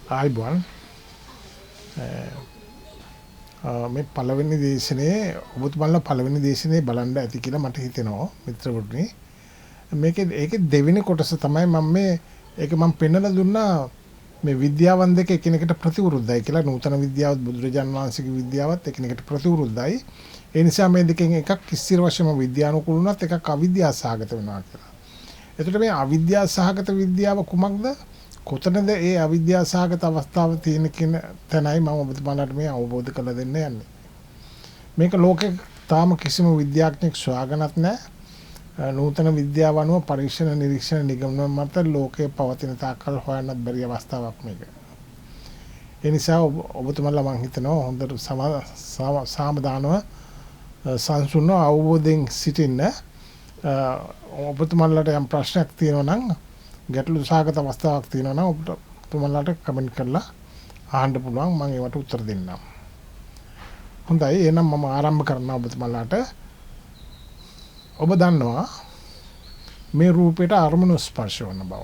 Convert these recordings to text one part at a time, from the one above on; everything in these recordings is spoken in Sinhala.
ආයිබුවන් මේ පළවෙනි දේශනේ ඔබතුමාලා පළවෙනි දේශනේ බලන්න ඇති කියලා මට හිතෙනවා මිත්‍රවරුනි. ඒකේ දෙවෙනි කොටස තමයි මම පෙන්නලා දුන්නා මේ විද්‍යාවන් දෙක එකිනෙකට ප්‍රතිවිරුද්ධයි කියලා. නූතන විද්‍යාවත් බුදුරජාණන් වහන්සේගේ විද්‍යාවත් එකිනෙකට ප්‍රතිවිරුද්ධයි. ඒ නිසා මේ දෙකෙන් එකක් ස්ථිර වශයෙන්ම විද්‍යානුකූල වුණත් එකක් අවිද්‍යාව සහගත වෙනවා කියලා. එතකොට මේ අවිද්‍යාව සහගත විද්‍යාව කුමක්ද? කොතනද ඒ අවිද්‍යාව සහගත අවස්ථාව තියෙන කියන තැනයි මම ඔබතුමාලාට මේ අවබෝධ කරලා දෙන්න යන්නේ. මේක ලෝකේ තාම කිසිම විද්‍යාඥයෙක් සොයාගන්නත් නැහැ. නූතන විද්‍යාව අනුව පරීක්ෂණ නිරීක්ෂණ නිගමන මත ලෝකයේ පවතින තාක්කල් හොයන්නත් බැරි අවස්ථාවක් මේක. ඒ නිසා ඔබතුමාලා මම හිතනවා හොඳට සාමදානව සංසුන්ව අවබෝධයෙන් සිටින්න. ඔබතුමාලාට යම් ප්‍රශ්නයක් තියෙනවා නම් ගැටලු සහගත අවස්ථාවක් තියෙනවා නම් ඔබතුමාලාට කමෙන්ට් කරලා අහන්න පුළුවන්. මම ඒවට උත්තර දෙන්නම්. හොඳයි, එහෙනම් මම ආරම්භ කරනවා ඔබතුමාලාට. ඔබ දන්නවා මේ රූපයට අරමුණු ස්පර්ශ වන බව.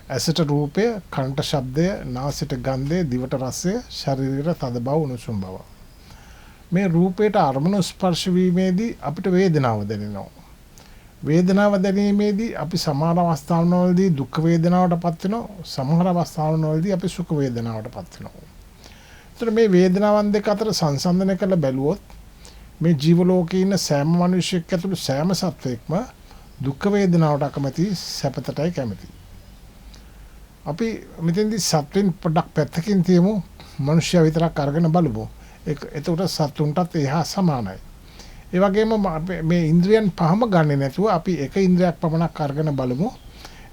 ඇසට රූපය, කනට ශබ්දය, නාසයට ගන්ධය, දිවට රසය, ශරීරයට තද බව, උණුසුම් බව. මේ රූපයට අරමුණු ස්පර්ශ වීමේදී අපිට වේදනාව දැනෙනවා. වේදනාව දැනීමේදී අපි සමහර අවස්ථාවලදී දුක් වේදනාවටපත් වෙනවා. සමහර අවස්ථාවලදී අපි සුඛ වේදනාවටපත් වෙනවා. ඒතර මේ වේදනාවන් දෙක අතර සංසන්දනය කරලා බැලුවොත් මේ ජීව ලෝකේ ඉන්න සෑම මිනිසෙක් ඇතුළු සෑම සත්වයක්ම දුක් වේදනාවට අකමැති, සැපතටයි කැමති. අපි මෙතෙන්දී සත්වෙන් පොඩ්ඩක් පැත්තකින් තියමු. මිනිස්සයා විතරක් අරගෙන බලමු. එතකොට සත්තුන්ටත් එහා සමානයි. ඒ වගේම මේ ඉන්ද්‍රියන් පහම ගන්නෙ නැතුව අපි එක ඉන්ද්‍රියක් පමණක් අරගෙන බලමු.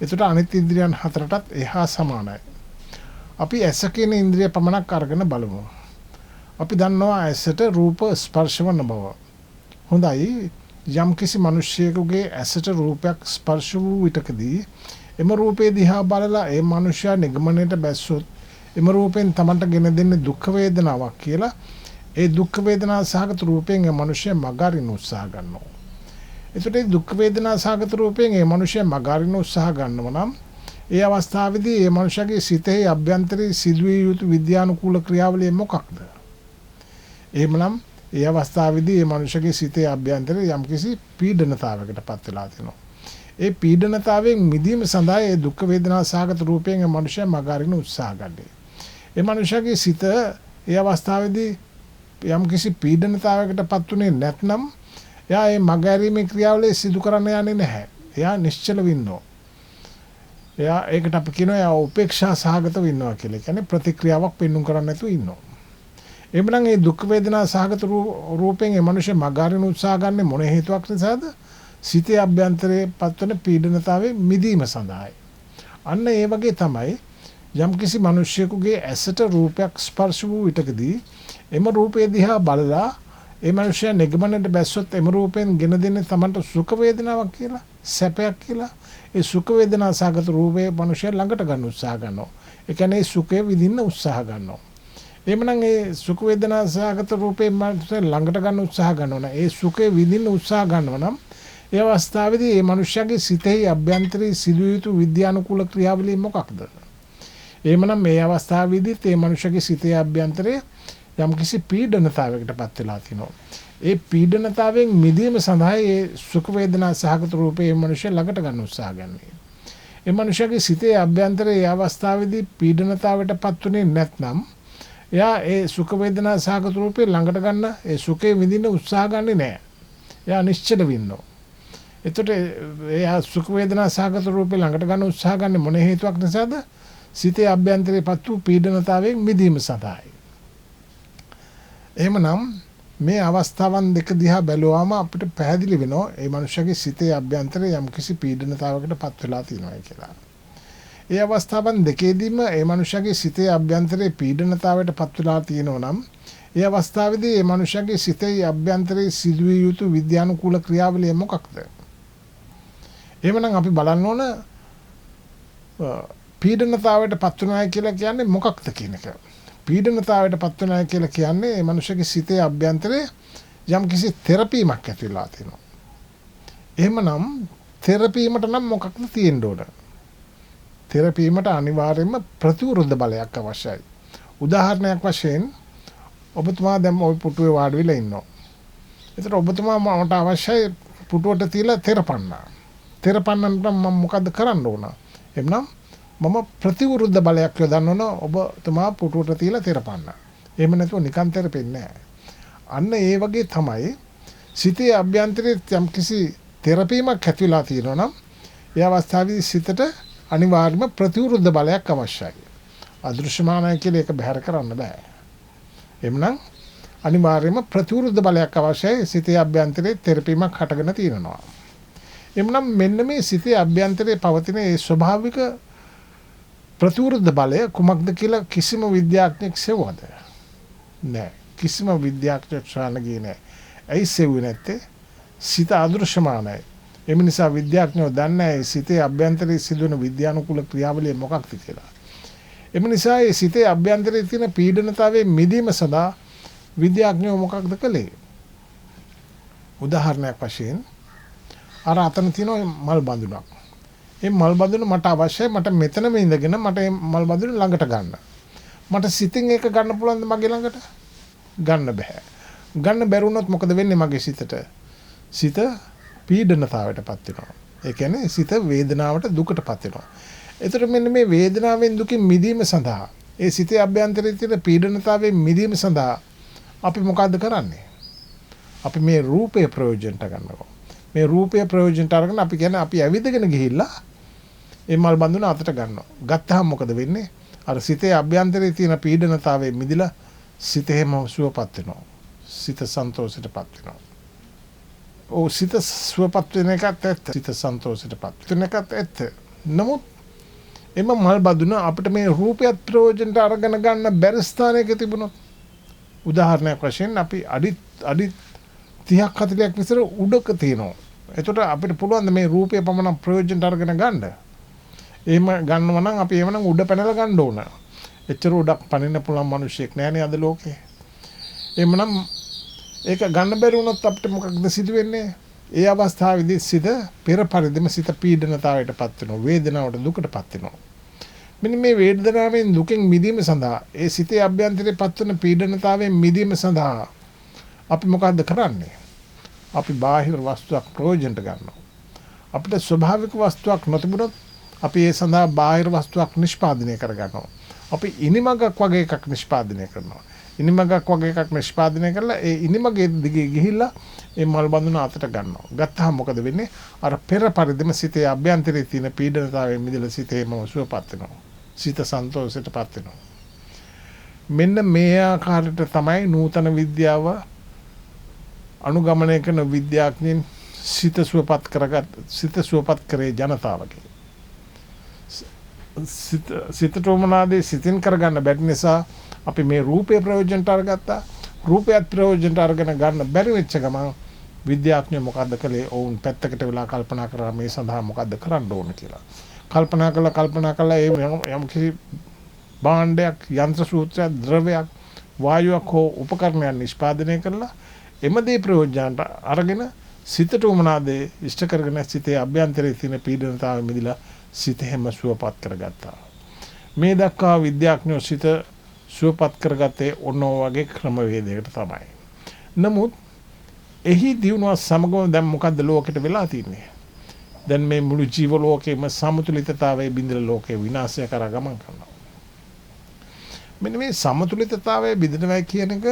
එතකොට අනිත් ඉන්ද්‍රියන් හතරටත් එහා සමානයි. අපි ඇස කියන ඉන්ද්‍රිය පමණක් අරගෙන බලමු. අපි දන්නවා ඇසට රූප ස්පර්ශ වන බව. හොඳයි, යම්කිසි මිනිසෙකුගේ ඇසට රූපයක් ස්පර්ශ වූ විටකදී එම රූපේ දිහා බලලා ඒ මිනිසයා නිගමනයට බැස්සොත් එම රූපෙන් Tamanට ගෙන දෙන්නේ දුක් වේදනාවක් කියලා. ඒ දුක් වේදනා සහගත රූපයෙන් ඒ මිනිසයා මගහරින්න උත්සාහ ගන්නවා. ඒකට ඒ දුක් වේදනා සහගත රූපයෙන් ඒ මිනිසයා මගහරින්න උත්සාහ ගන්නවා නම් ඒ අවස්ථාවේදී ඒ මිනිසයාගේ සිතේ අභ්‍යන්තරයේ සිදුවිය යුතු විද්‍යානුකූල ක්‍රියාවලිය මොකක්ද? එහෙමනම් ඒ අවස්ථාවේදී ඒ මිනිසයාගේ සිතේ අභ්‍යන්තරයේ යම්කිසි පීඩනතාවයකට පත් වෙලා තියෙනවා. ඒ පීඩනතාවයෙන් මිදීම සඳහා ඒ දුක් වේදනා සහගත රූපයෙන් ඒ මිනිසයා මගහරින්න උත්සාහ ගන්නවා. ඒ මිනිසයාගේ සිත ඒ අවස්ථාවේදී යම්කිසි පීඩනතාවයකට පත් වුණේ නැත්නම් එයා මේ මගහැරීමේ ක්‍රියාවලිය සිදු කරන්න යන්නේ නැහැ. එයා නිශ්චල වෙනවා. එයා ඒකට අපි කියනවා එයා උපේක්ෂා සහගතව ඉන්නවා කියලා. ඒ කියන්නේ ප්‍රතික්‍රියාවක් පෙන්වන්න කරන්නේ නැතුව ඉන්නවා. එhmenan මේ දුක් වේදනා සහගත රූපයෙන් මේ මිනිස්සු මගහරින්න උත්සාහ ගන්න මොන හේතුවක් නිසාද? සිතේ අභ්‍යන්තරයේ පත්වන පීඩනතාවයේ මිදීම සඳහායි. අන්න ඒ වගේ තමයි යම්කිසි මිනිසෙකුගේ ඇසට රූපයක් ස්පර්ශ වූ විටකදී එම රූපය දිහා බලලා ඒ මිනිසයා නිගමනයට බැස්සොත් එම රූපයෙන් ගෙන දෙන්නේ Tamanට සුඛ වේදනාවක් කියලා, සැපයක් කියලා. ඒ සුඛ වේදනා සහගත රූපේ මිනිසයා ළඟට ගන්න උත්සාහ ගන්නවා. ඒ කියන්නේ සුඛය විඳින්න උත්සාහ ගන්නවා. එහෙමනම් ඒ සුඛ වේදනා සහගත රූපේ මිනිසයා ළඟට ගන්න උත්සාහ ගන්නවා. ඒ සුඛය විඳින්න උත්සාහ ගන්නවා නම් ඒ අවස්ථාවේදී ඒ මිනිසයාගේ සිතේ අභ්‍යන්තරයේ සිදුවිය යුතු විද්‍යානුකූල ක්‍රියාවලිය මොකක්ද? එහෙමනම් මේ අවස්ථාවේදී ඒ මිනිසයාගේ සිතේ අභ්‍යන්තරයේ යම්කිසි පීඩනතාවයකට පත් වෙලා තිනවා. ඒ පීඩනතාවයෙන් මිදීම සඳහා ඒ සුඛ වේදනා සහගත රූපේ මිනිසයා ළඟට ගන්න උත්සාහ ගන්නවා. ඒ මිනිසයාගේ සිතේ අභ්‍යන්තරයේ අවස්ථාවේදී පීඩනතාවයට පත් වෙන්නේ නැත්නම් එයා ඒ සුඛ වේදනා සහගත රූපේ ළඟට ගන්න ඒ සුඛේ විඳින්න උත්සාහ ගන්නෙ නැහැ. එයා නිශ්චල වෙනවා. එතකොට එයා සුඛ වේදනා සහගත රූපේ ළඟට ගන්න උත්සාහ ගන්න මොන හේතුවක් නිසාද? සිතේ අභ්‍යන්තරයේ පත් වූ පීඩනතාවයෙන් මිදීම සඳහායි. එහෙමනම් මේ අවස්ථාවන් දෙක දිහා බැලුවාම අපිට පැහැදිලි වෙනවා මේ මනුෂ්‍යගේ සිතේ අභ්‍යන්තරයේ යම්කිසි පීඩනතාවයකට පත් වෙලා තියෙනවා කියලා. ඒ අවස්ථාවන් දෙකේදීම මේ මනුෂ්‍යගේ සිතේ අභ්‍යන්තරයේ පීඩනතාවයට පත් වෙලා තියෙනවා නම් ඒ අවස්ථාවේදී මේ මනුෂ්‍යගේ සිතේ අභ්‍යන්තරයේ සිදුවිය යුතු විද්‍යානුකූල ක්‍රියාවලිය මොකක්ද? එහෙමනම් අපි බලන්න ඕන පීඩනතාවයට පත් වෙනවා කියලා කියන්නේ මොකක්ද කියන එක. පීඩනතාවයට පත් වෙනවා කියලා කියන්නේ මේ මිනිස්සුගේ සිතේ අභ්‍යන්තරයේ යම්කිසි තෙරපීමක් ඇති වෙලා තියෙනවා. එහෙමනම් තෙරපීමට නම් මොකක්ද තියෙන්න ඕන? තෙරපීමට අනිවාර්යයෙන්ම ප්‍රතිවිරුද්ධ බලයක් අවශ්‍යයි. උදාහරණයක් වශයෙන් ඔබතුමා දැන් ওই පුටුවේ වාඩි වෙලා ඉන්නවා. ඒතර ඔබතුමා මට අවශ්‍යයි පුටුවට තියලා තෙරපන්න. තෙරපන්නට මම මොකද්ද කරන්න ඕන? එම්නම් මම ප්‍රතිවිරුද්ධ බලයක් යොදන්න ඕන ඔබතුමා පුටුවට තියලා තෙරපන්න. එහෙම නැතුව නිකන් තෙරපෙන්නේ නැහැ. අන්න ඒ වගේ තමයි සිතේ අභ්‍යන්තරයේ යම්කිසි තෙරපීමක් ඇති වෙලා තියෙනවා නම් ඒ අවස්ථාවේදී සිතට අනිවාර්යයෙන්ම ප්‍රතිවිරුද්ධ බලයක් අවශ්‍යයි. අදෘශ්‍යමානයි කියලා ඒක බැහැර කරන්න බෑ. එම්නම් අනිවාර්යයෙන්ම ප්‍රතිවිරුද්ධ බලයක් අවශ්‍යයි සිතේ අභ්‍යන්තරයේ තෙරපීමක් හටගෙන තියෙනවා. එම්නම් මෙන්න මේ සිතේ අභ්‍යන්තරයේ පවතින ඒ ස්වභාවික ප්‍රතිවිරුද්ධ බලය කුමක්ද කියලා කිසිම විද්‍යාඥයෙක් සෙව්වද? නෑ. කිසිම විද්‍යාඥයෙක් සොයන්න ගියේ නෑ. ඇයි සෙව්වේ නැත්තේ? සිත අදෘශ්‍යමානයි. එම නිසා විද්‍යාඥයෝ දන්නේ නැහැ සිතේ අභ්‍යන්තරයේ සිදුවන විද්‍යානුකූල ක්‍රියාවලිය මොකක්ද කියලා. එම නිසා ඒ සිතේ අභ්‍යන්තරයේ තියෙන පීඩනතාවයේ මිදීම සඳහා විද්‍යාඥයෝ මොකක්ද කළේ? උදාහරණයක් වශයෙන් අර අතන තියෙන මල් බඳුනක්. මේ මල් බඳුන මට අවශ්‍යයි. මට මෙතනම ඉඳගෙන මට මේ මල් බඳුන ළඟට ගන්න. මට සිතින් ඒක ගන්න පුළුවන්ද මගේ ළඟට? ගන්න බෑ. ගන්න බැරුණොත් මොකද වෙන්නේ මගේ සිතට? සිත පීඩනතාවයටපත් වෙනවා. ඒ කියන්නේ සිත වේදනාවට දුකටපත් වෙනවා. ඒතර මෙන්න මේ වේදනාවෙන් දුකින් මිදීම සඳහා ඒ සිතේ අභ්‍යන්තරයේ තියෙන පීඩනතාවයෙන් මිදීම සඳහා අපි මොකද්ද කරන්නේ? අපි මේ රූපේ ප්‍රයෝජනට ගන්නවා. මේ රූපේ ප්‍රයෝජනට අරගෙන අපි කියන්නේ අපි ඇවිදගෙන ගිහිල්ලා ඒ මල් බඳුන අතට ගන්නවා. ගත්තාම මොකද වෙන්නේ? අර සිතේ අභ්‍යන්තරයේ තියෙන පීඩනතාවයෙන් මිදලා සිතේම සුවපත් වෙනවා. සිත සන්තෝෂයටපත් වෙනවා. සිත සුවපත් වෙන එකත් ඇත්ත. සිත සන්තෝෂයටපත් වෙන එකත් ඇත්ත. නමුත් එම මල් බඳුන අපිට මේ රූපයත් ප්‍රයෝජනට අරගෙන ගන්න බැරි ස්ථානයක තිබුණොත් උදාහරණයක් වශයෙන් අපි අඩි 30ක් 40ක් විතර උඩක තියෙනවා. එතකොට අපිට පුළුවන් මේ රූපය පමණ ප්‍රයෝජනට අරගෙන ගන්න. එහෙම ගන්නවා නම් අපි එහෙමනම් උඩ පැනලා ගන්න ඕන. එච්චර උඩක් පනින්න පුළුවන් මිනිහෙක් නෑනේ අද ලෝකේ. එහෙමනම් ඒක ගන්න බැරි වුණොත් අපිට මොකක්ද සිදු වෙන්නේ? ඒ අවස්ථාවේදී සිත පෙර පරිදිම සිත පීඩනතාවයටපත් වෙනවා. වේදනාවට දුකටපත් වෙනවා. මෙන්න මේ වේදනාවෙන් දුකෙන් මිදීම සඳහා ඒ සිතේ අභ්‍යන්තරයේ පත්වන පීඩනතාවයෙන් මිදීම සඳහා අපි මොකද්ද කරන්නේ? අපි බාහිර වස්තුවක් ප්‍රයෝජනට ගන්නවා. අපිට ස්වභාවික වස්තුවක් නොතිබුණොත් අපි ඒ සඳහා බාහිර වස්තුවක් නිෂ්පාදනය කරගන්නවා. අපි ඉනිමගක් වගේ එකක් නිෂ්පාදනය කරනවා. ඉනිමගක් වගේ එකක් නිෂ්පාදනය කරලා ඒ ඉනිමගේ දිගේ ගිහිල්ලා ඒ මල් බඳුන අතට ගන්නවා. ගත්තාම මොකද වෙන්නේ? අර පෙර පරිදිම සිතේ අභ්‍යන්තරයේ තියෙන පීඩනතාවයෙන් මිදලා සිතේම සුවපත් වෙනවා. සිත සන්තෝෂයටපත් වෙනවා. මෙන්න මේ ආකාරයට තමයි නූතන විද්‍යාව අනුගමනය කරන විද්‍යාඥයින් සිත සුවපත් කරේ ජනතාවගේ. සිතට උමනාදී සිතින් කරගන්න බැරි නිසා අපි මේ රූපේ ප්‍රයෝජනට අරගත්තා. රූපයත් ප්‍රයෝජනට අරගෙන ගන්න බැරි වෙච්ච ගමන් විද්‍යාඥයෝ මොකද්ද කළේ? ඔවුන් පැත්තකට වෙලා කල්පනා කරා මේ සඳහා මොකද්ද කරන්න ඕන කියලා. කල්පනා කළා ඒ යම් කිසි භාණ්ඩයක්, යන්ත්‍ර සූත්‍රයක්, ද්‍රවයක්, වායුවක් හෝ උපකරණයක් නිෂ්පාදනය කරලා එමදී ප්‍රයෝජනට අරගෙන සිතට උමනාදී ඉෂ්ට කරගෙන සිතේ අභ්‍යන්තරයේ තියෙන පීඩනතාවය මිදලා සිත හැම සුවපත් කරගත්තා. මේ දක්වා විද්‍යාඥයෝ සිත සුවපත් කරගත්තේ ඔන්න වගේ ක්‍රමවේදයකට තමයි. නමුත් එහි දියුණුව සමගම දැන් මොකද්ද ලෝකෙට වෙලා තියෙන්නේ? දැන් මේ මුළු ජීව ලෝකෙම සමතුලිතතාවයේ බිඳලා ලෝකේ විනාශය කරා ගමන් කරනවා. මෙන්න මේ සමතුලිතතාවයේ බිඳිනවා කියන එක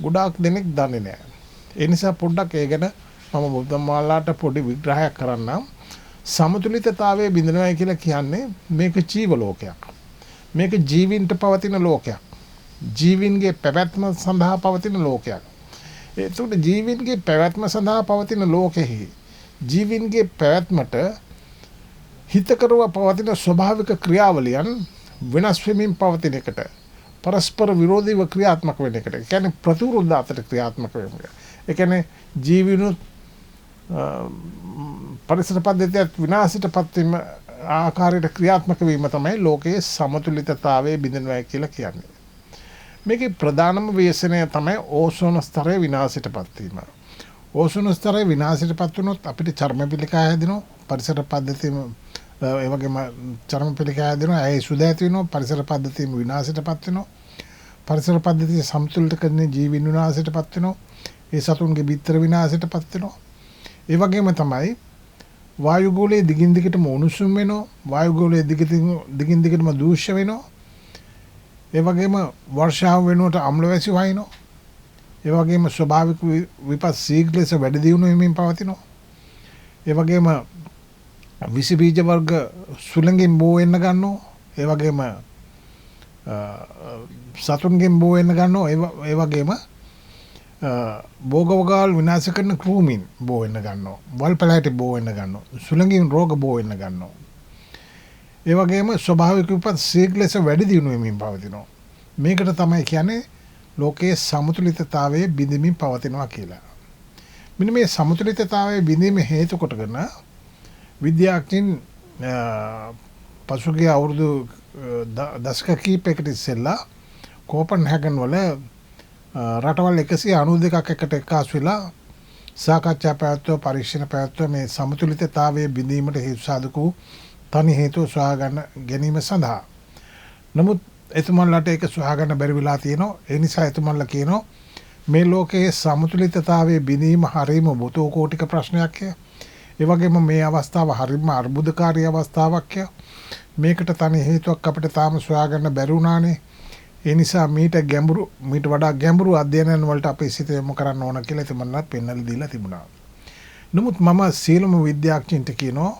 ගොඩාක් දෙනෙක් දන්නේ නැහැ. ඒ නිසා පොඩ්ඩක් ඒ ගැන මම බුද්ධමාලාට පොඩි විග්‍රහයක් කරන්නම්. සමතුලිතතාවයේ බිඳිනවා කියලා කියන්නේ මේක ජීව ලෝකයක්. මේක ජීවින්ට පවතින ලෝකයක්. ජීවින්ගේ පැවැත්ම සඳහා පවතින ලෝකයක්. ඒකට ජීවින්ගේ පැවැත්ම සඳහා පවතින ලෝකෙහි ජීවින්ගේ පැවැත්මට හිතකරව පවතින ස්වභාවික ක්‍රියාවලියන් වෙනස් වෙමින් පවතින එකට පරස්පර විරෝධීව ක්‍රියාත්මක වෙන එකට. ඒ කියන්නේ ප්‍රතිවිරුද්ධ අතර ක්‍රියාත්මක වෙන එක. ඒ කියන්නේ ජීවිනුත් පරිසර පද්ධතියත් විනාශයටපත් වීම ආකාරයට ක්‍රියාත්මක වීම තමයි ලෝකයේ සමතුලිතතාවයේ බිඳිනවා කියලා කියන්නේ. මේකේ ප්‍රධානම ව්‍යසනය තමයි ඕසෝන ස්තරයේ විනාශයටපත් වීම. ඕසෝන ස්තරයේ විනාශයටපත් වුණොත් අපිට චර්ම පිළිකා හැදෙනවා. පරිසර පද්ධතියම ඒ වගේම චර්ම පිළිකා හැදෙනවා, ඇයි සුද ඇති වෙනවා, පරිසර පද්ධතියම විනාශයටපත් වෙනවා. පරිසර පද්ධතිය සමතුලිත කරන ජීවීන් විනාශයටපත් වෙනවා. ඒ සතුන්ගේ බිත්තර විනාශයටපත් වෙනවා. ඒ වගේම තමයි වායුගෝලයේ දිගින් දිගටම උණුසුම් වෙනවා. වායුගෝලයේ දිගින් දිගටම දූෂ්‍ය වෙනවා. ඒ වගේම වර්ෂාව වෙනුවට අම්ල වැසි වහිනවා. ඒ වගේම ස්වභාවික විපත් ශීඝ්‍ර ලෙස වැඩි දියුණු වෙමින් පවතිනවා. ඒ වගේම විස බීජ වර්ග සුළඟින් බෝ වෙන්න ගන්නවා. ඒ වගේම සතුන්ගෙන් බෝ වෙන්න ගන්නවා. ඒ වගේම භෝගවගාල් විනාශ කරන කෘමීන් බෝ වෙන්න ගන්නවා. වල් පැලෑටි බෝ වෙන්න ගන්නවා. සුළඟින් රෝග බෝ වෙන්න ගන්නවා. ඒ වගේම ස්වභාවික විපත් ශීඝ්‍ර ලෙස වැඩි දියුණු වෙමින් පවතිනවා. මේකට තමයි කියන්නේ ලෝකයේ සමතුලිතතාවයේ බිඳීමින් පවතිනවා කියලා. මෙන්න මේ සමතුලිතතාවයේ බිඳීම හේතු කොටගෙන විද්‍යාඥයින් පසුගිය අවුරුදු දශක කිහිපයකට ඉස්සෙල්ලා කෝපන්හැගන් වල රටවල් 192ක් එකට එක්කාසු වෙලා සාකච්ඡා පැවැත්වුව, පරීක්ෂණ පැවැත්වුව මේ සමතුලිතතාවයේ බිඳීමට හේතු සාධක වූ තනි හේතු සොයා ගැනීම සඳහා. නමුත් එතුමන්ලට ඒක සොයා ගන්න බැරි වෙලා තියෙනවා. ඒ නිසා එතුමන්ලා කියනවා මේ ලෝකයේ සමතුලිතතාවයේ බිඳීම හරීම බොතෝ කෝටික ප්‍රශ්නයක්. ඒ වගේම මේ අවස්ථාව හරීම අර්බුදකාරී අවස්ථාවක්. මේකට තනි හේතුවක් අපිට තාම සොයා ගන්න බැරි වුණානේ. ඒ නිසා මීට වඩා ගැඹුරු අධ්‍යයනයන් වලට අපේ සිත යොමු කරන්න ඕන කියලා එතුමන්ලා පෙන්වලා දීලා තිබුණා. නමුත් මම සියලුම විද්‍යාඥයින්ට කියනවා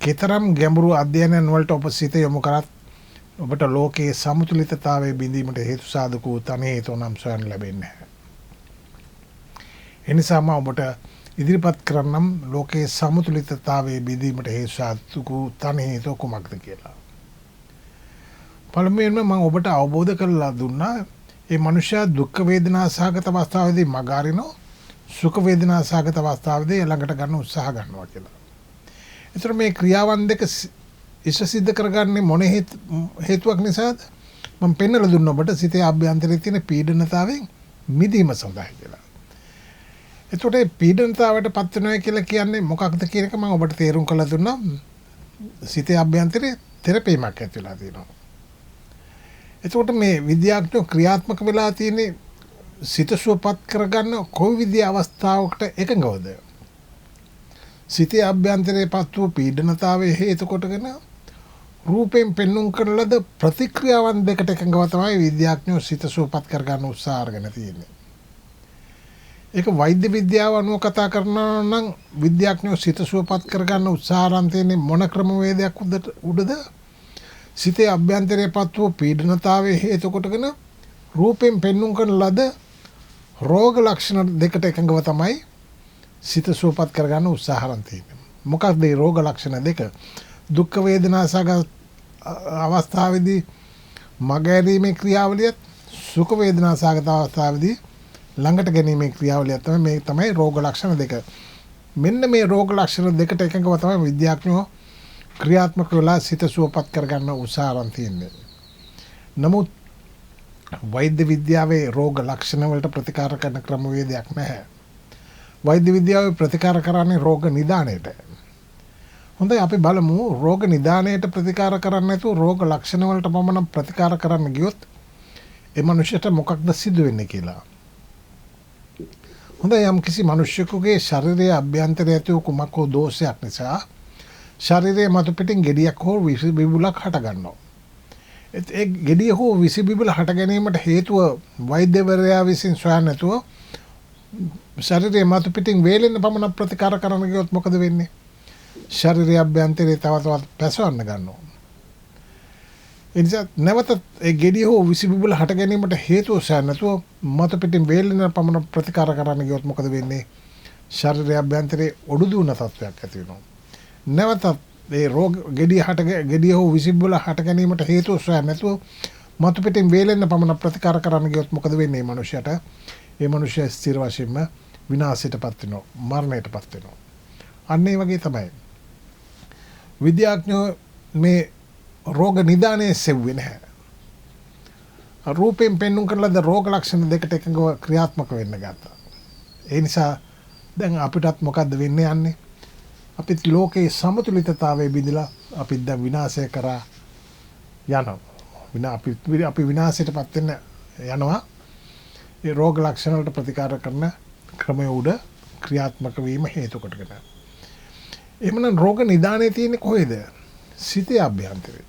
කතරම් ගැඹුරු අධ්‍යයනයන් වලට ඔබ සිත යොමු කරත් ඔබට ලෝකයේ සමතුලිතතාවයේ බිඳීමට හේතු සාධක වූ තනි හේතු නම් සොයන්න ලැබෙන්නේ නැහැ. ඒ නිසා මම ඔබට ඉදිරිපත් කරන්නම් ලෝකයේ සමතුලිතතාවයේ බිඳීමට හේතු සාධක වූ තනි හේතු කුමක්ද කියලා. පළමුවෙන්ම මම ඔබට අවබෝධ කරලා දුන්නා මේ මනුෂ්‍යයා දුක් වේදනා සහගත අවස්ථාවේදී මගහරිනවා, සුඛ වේදනා සහගත අවස්ථාවේදී ළඟට ගන්න උත්සාහ කරනවා කියලා. ඒතර මේ ක්‍රියාවන් දෙක සිද්ධ කරගන්නේ මොන හේතුවක් නිසාද? මම පෙන්නලා දුන්න ඔබට සිතේ අභ්‍යන්තරයේ තියෙන පීඩනතාවෙන් මිදීම සඳහා කියලා. එතකොට මේ පීඩනතාවට පත් වෙනවා කියලා කියන්නේ මොකක්ද කියන එක මම ඔබට තේරුම් කරලා දුන්නා. සිතේ අභ්‍යන්තරයේ තෙරපීමක් ඇති වෙලා තියෙනවා. එතකොට මේ විද්‍යාඥයෝ ක්‍රියාත්මක වෙලා තියෙන්නේ සිත සුවපත් කරගන්න කොයි විදිහේ අවස්ථාවකට එකඟවද? සිතේ අභ්‍යන්තරයේ පත් වූ පීඩනතාවයේ හේතු කොටගෙන රූපයෙන් පෙන්눔 කරන ලද ප්‍රතික්‍රියාවන් දෙකට එකඟව තමයි විද්‍යාඥයෝ සිත සුවපත් කරගන්න උත්සාහ අරගෙන තියෙන්නේ. ඒක වෛද්‍ය විද්‍යාව අනුව කතා කරනවා නම් විද්‍යාඥයෝ සිත සුවපත් කරගන්න උත්සාහ අරන් තියෙන්නේ මොන ක්‍රමවේදයක් උඩද? සිතේ අභ්‍යන්තරයේ පත් වූ පීඩනතාවයේ හේතු කොටගෙන රූපයෙන් පෙන්눔 කරන ලද රෝග ලක්ෂණ දෙකට එකඟව තමයි සිත සුවපත් කරගන්න උත්සාහ කරන් තියෙන්නේ. මොකක්ද මේ රෝග ලක්ෂණ දෙක? දුක් වේදනා සහගත අවස්ථාවේදී මගහැරීමේ ක්‍රියාවලියත්, සුඛ වේදනා සහගත අවස්ථාවේදී ළඟට ගැනීමේ ක්‍රියාවලියත් තමයි රෝග ලක්ෂණ දෙක. මෙන්න මේ රෝග ලක්ෂණ දෙකට එකඟව තමයි විද්‍යාඥයෝ ක්‍රියාත්මක වෙලා සිත සුවපත් කරගන්න උත්සාහ කරන් තියෙන්නේ. නමුත් වෛද්‍ය විද්‍යාවේ රෝග ලක්ෂණ වලට ප්‍රතිකාර කරන ක්‍රමවේදයක් නැහැ. වෛද්‍ය විද්‍යාවේ ප්‍රතිකාර කරන්නේ රෝග නිදානයට. හොඳයි අපි බලමු රෝග නිදානයට ප්‍රතිකාර කරන්නේ නැතුව රෝග ලක්ෂණ වලට පමණ ප්‍රතිකාර කරන්න ගියොත් ඒ මනුෂ්‍යයට මොකක්ද සිදු වෙන්නේ කියලා. හොඳයි යම් කිසි මනුෂ්‍යකගේ ශරීරයේ අභ්‍යන්තරයේ ඇති වූ කුමක් හෝ දෝෂයක් නිසා ශරීරයේ මතු පිටින් ගෙඩියක් හෝ විස බිබුලක් හට ගන්නවා. ඒ ගෙඩිය හෝ විස බිබුල හට ගැනීමට හේතුව වෛද්‍යවරයා විසින් සොයන්නේ නැතුව ශරීරයේ මතු පිටින් වේලෙන පමණ ප්‍රතිකාර කරන්න ගියොත් මොකද වෙන්නේ? ශරීරයේ අභ්‍යන්තරයේ තව තවත් පැසවන්න ගන්නවා. ඒ නිසා නැවත ඒ ගෙඩිය හෝ විස බිබුල හට ගැනීමට හේතුව සොයන්නේ නැතුව මතු පිටින් වේලෙන පමණ ප්‍රතිකාර කරන්න ගියොත් මොකද වෙන්නේ? ශරීරයේ අභ්‍යන්තරයේ ඔඩු දුවන තත්ත්වයක් ඇති වෙනවා. නැවත ඒ රෝග ගෙඩිය හෝ විස බිබුල හට ගැනීමට හේතුව සොයන්නේ නැතුව මතු පිටින් වේලෙන පමණ ප්‍රතිකාර කරන්න ගියොත් මොකද වෙන්නේ මනුෂ්‍යයට? ඒ මනුෂ්‍යය ස්ථිර වශයෙන්ම විනාශයටපත් වෙනවා, මරණයටපත් වෙනවා. අන්න ඒ වගේ තමයි විද්‍යාඥයෝ මේ රෝග නිදානයේ සෙව්වේ නැහැ. රූපයෙන් පෙන්눔 කරන රෝග ලක්ෂණ දෙකට එකඟව ක්‍රියාත්මක වෙන්න ගත්තා. ඒ නිසා දැන් අපිටත් මොකද්ද වෙන්නේ යන්නේ? අපිත් ලෝකයේ සමතුලිතතාවය බිඳලා අපිත් දැන් විනාශය කරා යනවා. අපි විනාශයට පත් වෙන්න යනවා. ඒ රෝග ලක්ෂණ වලට ප්‍රතිකාර කරන ක්‍රමය උඩ ක්‍රියාත්මක වීම හේතු කොටගෙන. එහෙමනම් රෝග නිදානේ තියෙන්නේ කොහෙද? සිතේ අභ්‍යන්තරේ.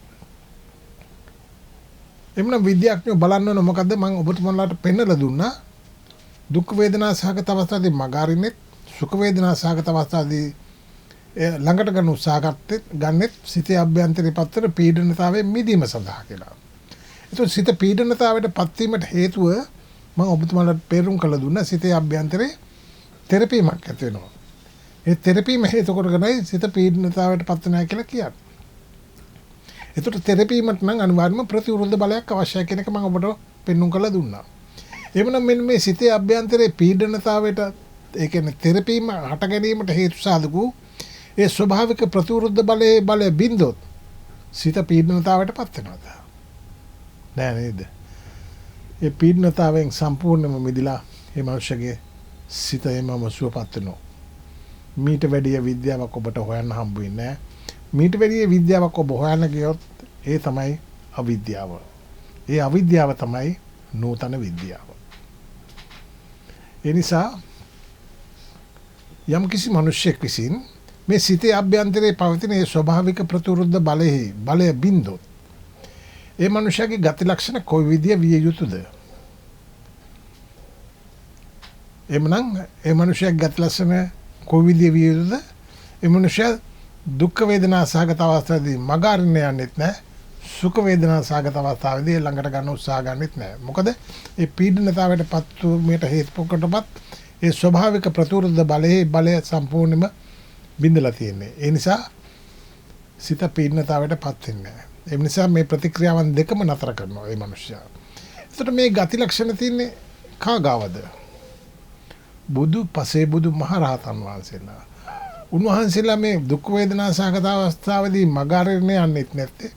එහෙමනම් විද්‍යාඥයෝ බලන්න ඕන මොකද්ද මම ඔබතුමන්ලාට පෙන්නලා දුන්නා. දුක් වේදනා සහගත අවස්ථාවේදී මගහරින්නෙත් සුඛ වේදනා සහගත අවස්ථාවේදී ළඟට ගන්න උත්සාහ ගන්නෙත් සිතේ අභ්‍යන්තරේ පත්තර පීඩනතාවයෙන් මිදීම සඳහා කියලා. ඒතකොට සිත පීඩනතාවයට පත්වීමට හේතුව මම ඔබතුමන්ලාට පෙරුම් කළ දුන්නා සිතේ අභ්‍යන්තරේ තෙරපීමක් ඇති වෙනවා. ඒ තෙරපීම හේතු කරගෙනයි සිත පීඩනතාවයට පත් වෙනවා කියලා කියන්නේ. ඒතකොට තෙරපීමට නම් අනිවාර්යයෙන්ම ප්‍රතිවිරුද්ධ බලයක් අවශ්‍යයි කියන එක මම ඔබට පෙන්눔 කරලා දුන්නා. එhmenan මෙන්න මේ සිතේ අභ්‍යන්තරයේ පීඩනතාවයට ඒ කියන්නේ තෙරපීම හට ගැනීමට හේතු සාධකු ඒ ස්වභාවික ප්‍රතිවිරුද්ධ බලය බින්දොත් සිත පීඩනතාවයට පත් වෙනවද? නෑ නේද? ඒ පීඩනතාවෙන් සම්පූර්ණයෙන්ම මිදලා මේ මනුෂ්‍යගේ සිත එමම සුවපත් වෙනවා. මීට වැඩිය විද්‍යාවක් ඔබට හොයන්න හම්බ වෙන්නේ නෑ. මීට වැඩිය විද්‍යාවක් ඔබ හොයන්න ගියොත් ඒ තමයි අවිද්‍යාව. ඒ අවිද්‍යාව තමයි නූතන විද්‍යාව. ඒ නිසා යම් කිසි මිනිසෙක් විසින් මේ සිතේ අභ්‍යන්තරයේ පවතින ඒ ස්වභාවික ප්‍රතිවිරුද්ධ බලය බින්දොත් ඒ මනුෂ්‍යගේ ගති ලක්ෂණ කොයි විදිය විය යුතුද? එමනම් ඒ මනුෂ්‍යගේ ගති ලක්ෂණ කොයි විදිය විය යුතුද? ඒ මනුෂ්‍ය දුක් වේදනා සහගත අවස්ථාවේදී මග අරින්න යන්නෙත් නැහැ. සුඛ වේදනා සහගත අවස්ථාවේදී ළඟට ගන්න උත්සාහ ගන්නෙත් නැහැ. මොකද ඒ පීඩනතාවයට පත් වීමට හේතුකොටපත් ඒ ස්වභාවික ප්‍රතිවිරුද්ධ බලය සම්පූර්ණයෙන්ම බිඳලා තියෙන්නේ. ඒ නිසා සිත පීඩනතාවයට පත් වෙන්නේ නැහැ. ඒ නිසා මේ ප්‍රතික්‍රියාවන් දෙකම නතර කරනවා මේ මිනිස්සයා. ඒකට මේ ගති ලක්ෂණ තියෙන්නේ කාගාවද? බුදු පසේ බුදු මහරහතන් වහන්සේලා. උන්වහන්සේලා මේ දුක් වේදනා සහගත අවස්ථාවේදී මග අරින්න යන්නෙත් නැත්තේ.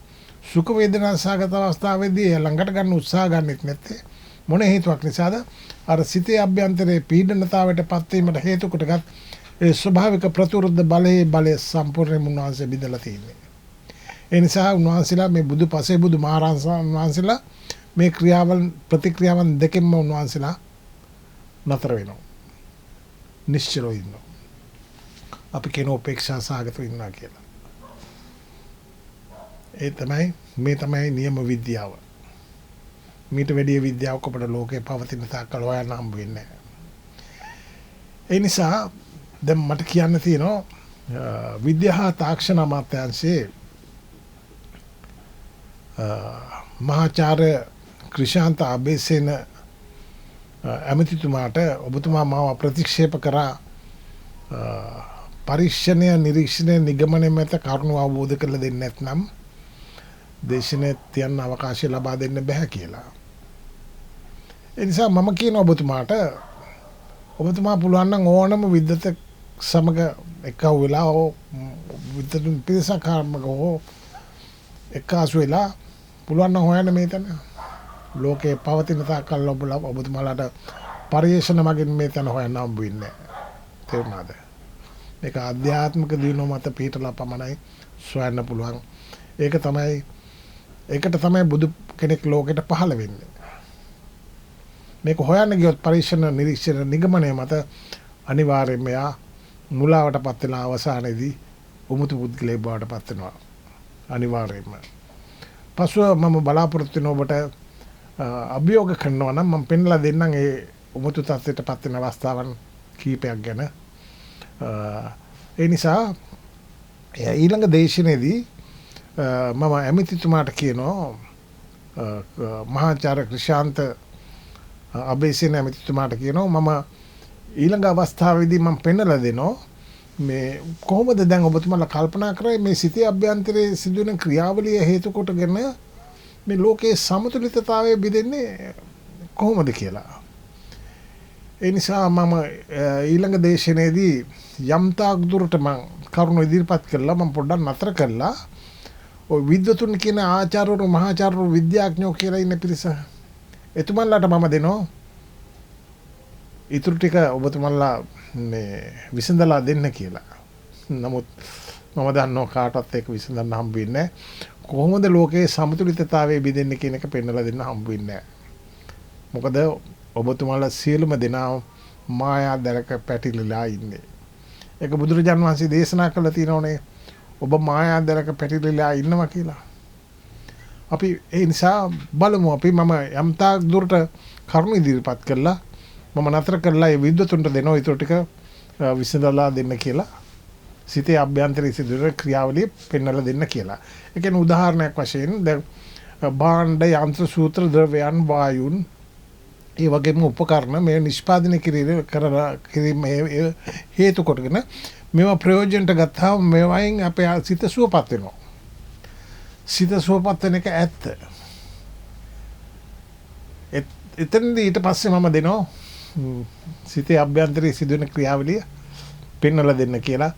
සුඛ වේදනා සහගත අවස්ථාවේදී ළඟට ගන්න උත්සාහ ගන්නෙත් නැත්තේ. මොන හේතුවක් නිසාද? අර සිතේ අභ්‍යන්තරයේ පීඩනතාවයට පත් වීමට හේතු කොටගත් ඒ ස්වභාවික ප්‍රතිවිරුද්ධ බලය සම්පූර්ණයෙන්ම උන්වහන්සේ බිඳලා තියෙන්නේ. ඒ නිසා උන්වහන්සේලා මේ බුදු පසේ බුදු මහරහතන් වහන්සේලා මේ ප්‍රතික්‍රියාවන් දෙකෙන්ම උන්වහන්සේලා නතර වෙනවා. නිශ්චලව ඉන්නවා. අපි කියන උපේක්ෂා සාගතව ඉන්නවා කියලා. මේ තමයි නියම විද්‍යාව. මීට වැඩිය විද්‍යාවක් අපට ලෝකේ පවතින තාක්කල් හොයන්න හම්බ වෙන්නේ නැහැ. ඒ නිසා දැන් මට කියන්න තියෙනවා විද්‍යා තාක්ෂණ අමාත්‍යාංශයේ මහාචාර්ය ක්‍රිෂාන්ත අබේසේන ඇමතිතුමාට ඔබතුමා මාව ප්‍රතික්ෂේප කරා පරීක්ෂණය නිරීක්ෂණය නිගමනය මත කරුණු අවබෝධ කරලා දෙන්නේ නැත්නම් දේශනේ තියන්න අවකාශය ලබා දෙන්න බෑ කියලා. ඒ නිසා මම කියන ඔබතුමා පුළුවන් නම් ඕනම විද්වත සමග එකව වෙලා විද්වතුන් පිරිසකාරමක හෝ එක්කාසු වෙලා පුළුවන් නම් හොයන්න මේ තැන. ලෝකේ පවතින තාක්කල් ඔබතුමාලාට පරිේශන මගින් මේ තැන හොයන්න හම්බ වෙන්නේ නැහැ. තේරුණාද? මේක ආධ්‍යාත්මික දිනුව මත පිටලා පමණයි සොයන්න පුළුවන්. ඒකට තමයි බුදු කෙනෙක් ලෝකෙට පහළ වෙන්නේ. මේක හොයන්න ගියොත් පරීක්ෂණ නිරීක්ෂණ නිගමනය මත අනිවාර්යයෙන්ම යා මුලාවටපත් වෙලා අවසානයේදී උමුතු පුද්ගලයෙක් බවට පත් වෙනවා. අනිවාර්යයෙන්ම. පසුව මම බලාපොරොත්තු වෙන ඔබට අභියෝග කරනවා නම් මම පෙන්ලා දෙන්නම් ඒ උමුතු තත්ත්වයටපත් වෙන අවස්ථාවන් කීපයක් ගැන. ඒ නිසා ඊළඟ දේශනයේදී මම ඇමතිතුමාට කියනවා මහාචාර්ය ක්‍රිෂාන්ත අබේසේන ඇමතිතුමාට කියනවා මම ඊළඟ අවස්ථාවේදී මම පෙන්නලා දෙනවා මේ කොහොමද දැන් ඔබතුමාලා කල්පනා කරේ මේ සිතේ අභ්‍යන්තරයේ සිදුවෙන ක්‍රියාවලිය හේතු කොටගෙන මේ ලෝකයේ සමතුලිතතාවය බෙදෙන්නේ කොහොමද කියලා. ඒ නිසා මම ඊළඟ දේශනයේදී යම් තාක් දුරට මම කරුණු ඉදිරිපත් කළා මම පොඩ්ඩක් නතර කළා. ඔය විද්වතුන් කියන ආචාර්යවරු මහාචාර්යවරු විද්‍යාඥයෝ කියලා ඉන්න පිරිස එතුමන්ලාට මම දෙනවා ඉතුරු ටික ඔබතුමන්ලා මේ විසඳලා දෙන්න කියලා. නමුත් මම දන්නවා කාටවත් ඒක විසඳන්න හම්බ වෙන්නේ නැහැ. කොහොමද ලෝකයේ සමතුලිතතාවයේ බෙදෙන්නේ කියන එක පෙන්වලා දෙන්න හම්බ වෙන්නේ නැහැ. මොකද ඔබතුමාලා සියලුම දෙනා මායා දැලක පැටිලිලා ඉන්නේ. ඒක බුදුරජාණන් වහන්සේ දේශනා කළා තියෙනෝනේ ඔබ මායා දැලක පැටිලිලා ඉන්නවා කියලා. අපි ඒ නිසා බලමු අපි මම යම් තාක් දුරට කරුණු ඉදිරිපත් කළා. මම නතර කළා ඒ විද්වතුන්ට දෙනවා ඊට ටික විසඳලා දෙන්න කියලා. සිතේ අභ්‍යන්තරයේ සිදුවන ක්‍රියාවලිය පෙන්වලා දෙන්න කියලා. ඒ කියන්නේ උදාහරණයක් වශයෙන් දැන් භාණ්ඩ යන්ත්‍ර සූත්‍ර ද්‍රව්‍යයන් වායුන් ඒ වගේම උපකරණ මේ නිෂ්පාදනය කිරීම හේතු කොටගෙන මේවා ප්‍රයෝජනට ගත්තාම මේවායින් අපේ සිත සුවපත් වෙනවා. සිත සුවපත් වෙන එක ඇත්ත. එතනදී ඊට පස්සේ මම දෙනවා සිතේ අභ්‍යන්තරයේ සිදුවන ක්‍රියාවලිය පෙන්වලා දෙන්න කියලා.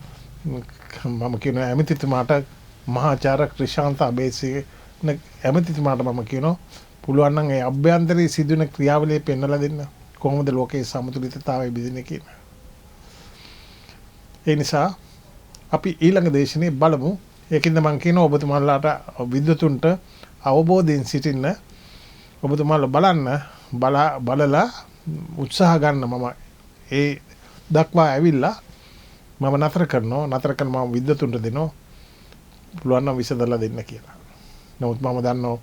මම කියනවා ඇමතිතුමාට මහාචාර්ය ක්‍රිෂාන්ත අබේසිංහ ඇමතිතුමාට මම කියනවා පුළුවන් නම් ඒ අභ්‍යන්තරයේ සිදුවන ක්‍රියාවලිය පෙන්වලා දෙන්න. කොහොමද ලෝකයේ සමතුලිතතාවය බෙදෙන්නේ කියන. ඒ නිසා අපි ඊළඟ දේශනේ බලමු. ඒකින්ද මම කියනවා ඔබතුමාලාට විද්වතුන්ට අවබෝධයෙන් සිටින්න ඔබතුමාලා බලලා උත්සාහ ගන්න. මම ඒ දක්වා ඇවිල්ලා මම නතර කරනවා මම විද්වතුන්ට දෙනවා පුළුවන් නම් විසඳලා දෙන්න කියලා. නමුත් මම දන්නවා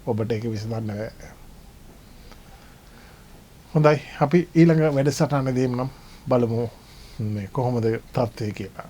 ඔබට ඒක විසඳන්න බැහැ. හොඳයි අපි ඊළඟ වැඩසටහනේදී නම් බලමු මේ කොහොමද තත්ත්වය කියලා.